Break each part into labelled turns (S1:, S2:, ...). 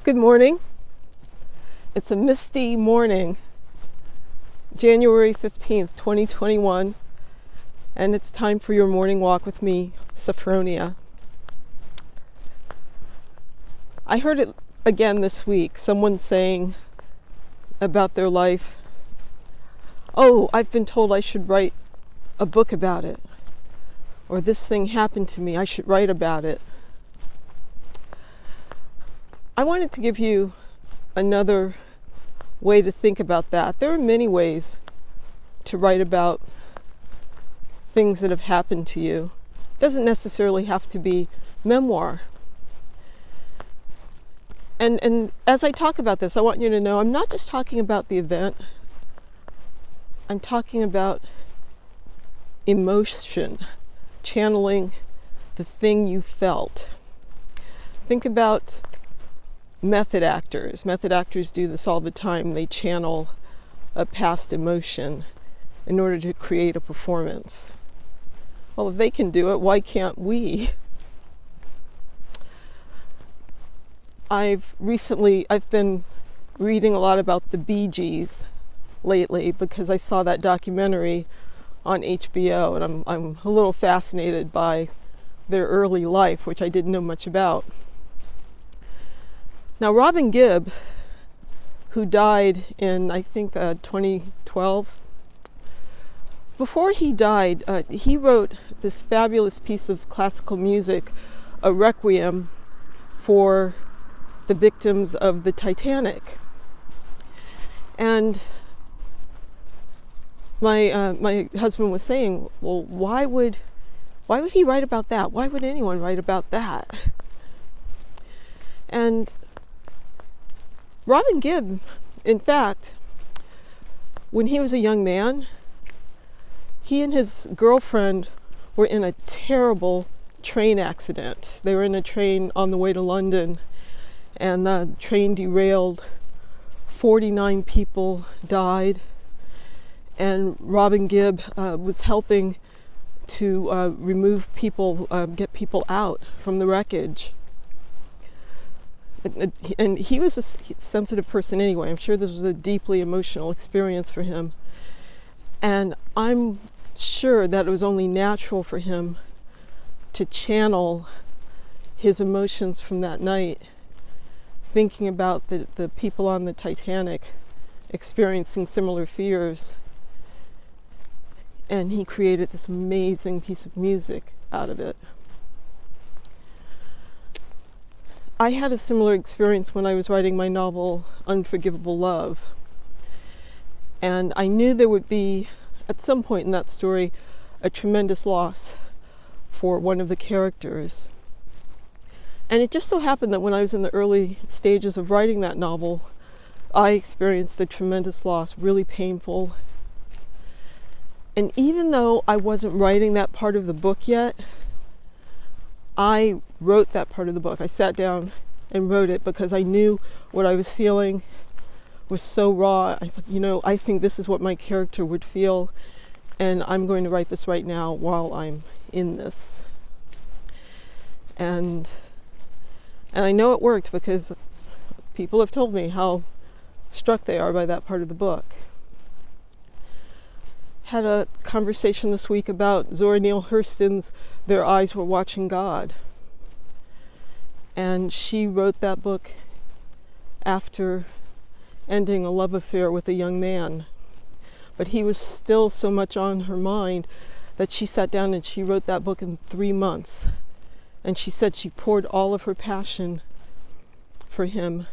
S1: Good morning. It's a misty morning, January 15th, 2021, and it's time for your morning walk with me, Sophfronia. I heard it again this week, someone saying about their life, "Oh, I've been told I should write a book about it," or "This thing happened to me, I should write about it." I wanted to give you another way to think about that. There are many ways to write about things that have happened to you. It doesn't necessarily have to be memoir. And as I talk about this, I want you to know I'm not just talking about the event. I'm talking about emotion, channeling the thing you felt. Think about method actors. Method actors do this all the time. They channel a past emotion in order to create a performance. Well, if they can do it, why can't we? I've been reading a lot about the Gees lately because I saw that documentary on HBO, and I'm a little fascinated by their early life, which I didn't know much about. Now, Robin Gibb, who died in, I think, 2012, before he died, he wrote this fabulous piece of classical music, a requiem for the victims of the Titanic. And my husband was saying, well, why would he write about that? Why would anyone write about that? And Robin Gibb, in fact, when he was a young man, he and his girlfriend were in a terrible train accident. They were in a train on the way to London, and the train derailed. 49 people died, and Robin Gibb was helping to remove people, get people out from the wreckage. And he was a sensitive person anyway. I'm sure this was a deeply emotional experience for him. And I'm sure that it was only natural for him to channel his emotions from that night, thinking about the people on the Titanic experiencing similar fears. And he created this amazing piece of music out of it. I had a similar experience when I was writing my novel, Unforgivable Love. And I knew there would be, at some point in that story, a tremendous loss for one of the characters. And it just so happened that when I was in the early stages of writing that novel, I experienced a tremendous loss, really painful. And even though I wasn't writing that part of the book yet, I wrote that part of the book. I sat down and wrote it because I knew what I was feeling was so raw. I thought, I think this is what my character would feel, and I'm going to write this right now while I'm in this. And I know it worked because people have told me how struck they are by that part of the book. Had a conversation this week about Zora Neale Hurston's Their Eyes Were Watching God. And she wrote that book after ending a love affair with a young man. But he was still so much on her mind that she sat down and she wrote that book in 3 months. And she said she poured all of her passion for him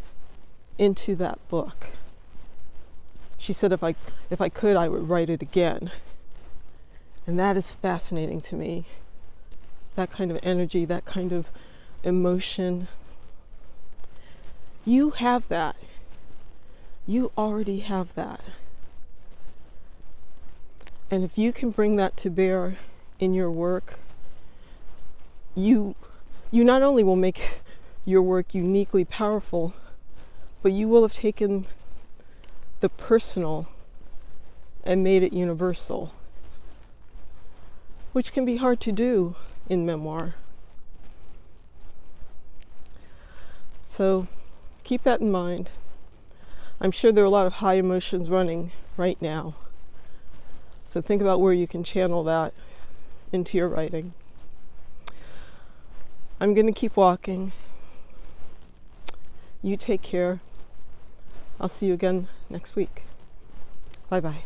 S1: into that book. She said, if I could, I would write it again. And that is fascinating to me. That kind of energy, that kind of emotion. You have that. You already have that. And if you can bring that to bear in your work, you not only will make your work uniquely powerful, but you will have taken the personal and made it universal, which can be hard to do in memoir. So keep that in mind. I'm sure there are a lot of high emotions running right now. So think about where you can channel that into your writing. I'm going to keep walking. You take care. I'll see you again next week. Bye-bye.